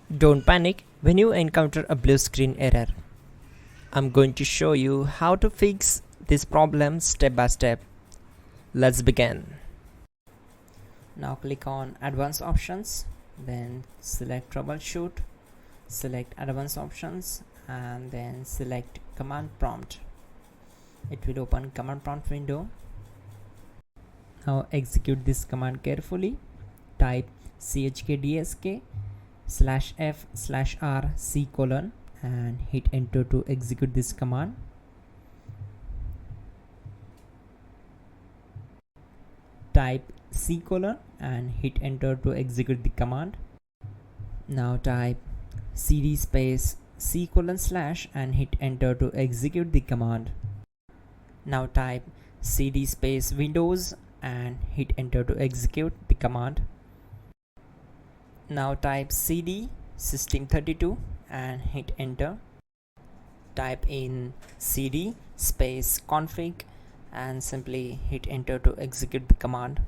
Don't panic when you encounter a blue screen error. I'm going to show you how to fix this problem step by step. Let's begin. Now click on Advanced Options, then select Troubleshoot, select Advanced Options, and then select Command Prompt. It will open Command Prompt window. Now execute this command carefully. Type chkdsk/f/r/c: and hit enter to execute this command. Type C: and hit enter to execute the command. Now type cd space C: / and hit enter to execute the command. Now type cd space Windows and hit enter to execute the command. Now type cd system32 and hit enter. Type in cd space config and simply hit enter to execute the command.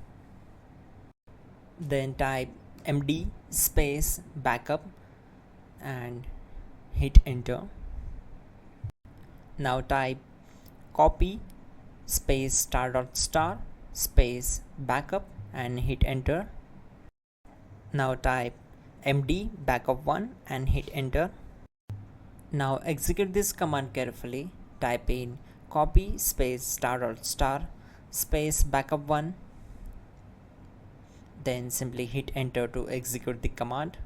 Then type md space backup and hit enter. Now type copy space *** space backup and hit enter. Now type md backup1 and hit enter. Now execute this command carefully. Type in copy space *** space backup1, then simply hit enter to execute the command.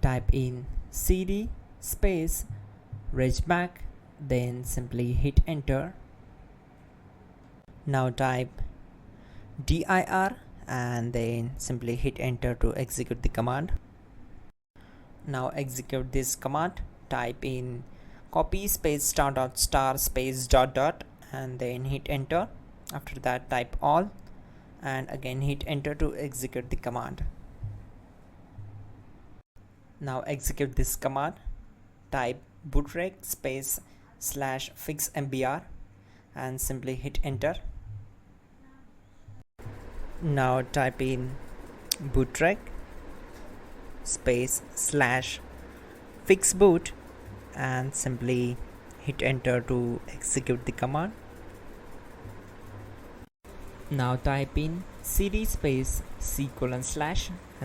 Type in cd space regback, then simply hit enter. Now type dir and then simply hit enter to execute the command. Now execute this command. Type in copy space *** space ... and then hit enter. After that type all and again hit enter to execute the command. Now execute this command. Type bootrec space /fixmbr and simply hit enter. Now type in bootrec space /fixboot and simply hit enter to execute the command. Now type in cd space C: / and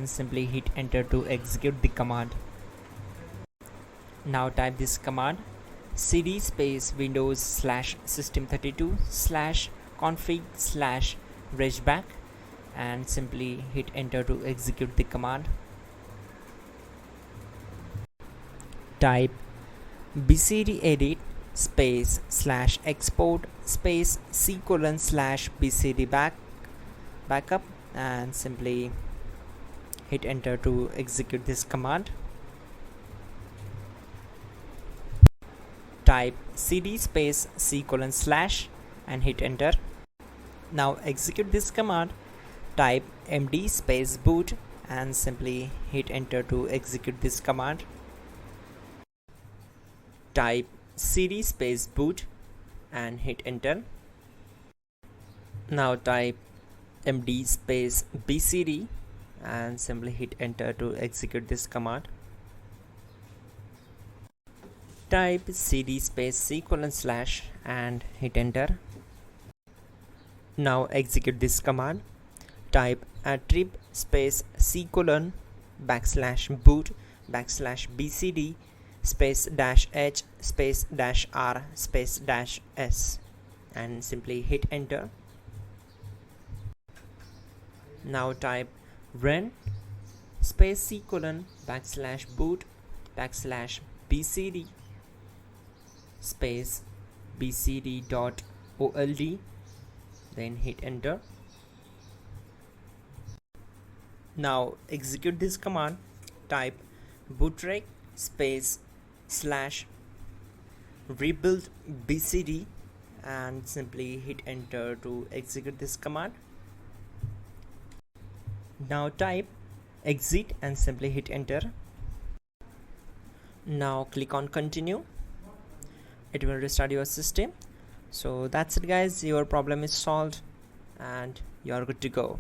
simply hit enter to execute the command. Now type this command cd space Windows /system32 /config /regback and simply hit enter to execute the command. Type bcd edit space /export space C: / bcd backup and simply hit enter to execute this command. Type cd space C: / and hit enter. Now execute this command. Type md space boot and simply hit enter to execute this command. Type cd space boot and hit enter. Now type md space bcd and simply hit enter to execute this command. Type cd space C: / and hit enter. Now execute this command. Type attrib space C: /boot /bcd space -h space -r space -s and simply hit enter. Now type run space C: /boot /bcd space bcd.old, then hit enter. Now execute this command. Type bootrec space /rebuild bcd and simply hit enter to execute this command. Now type exit and simply hit enter. Now click on continue. It will restart your system. So that's it guys, your problem is solved and you are good to go.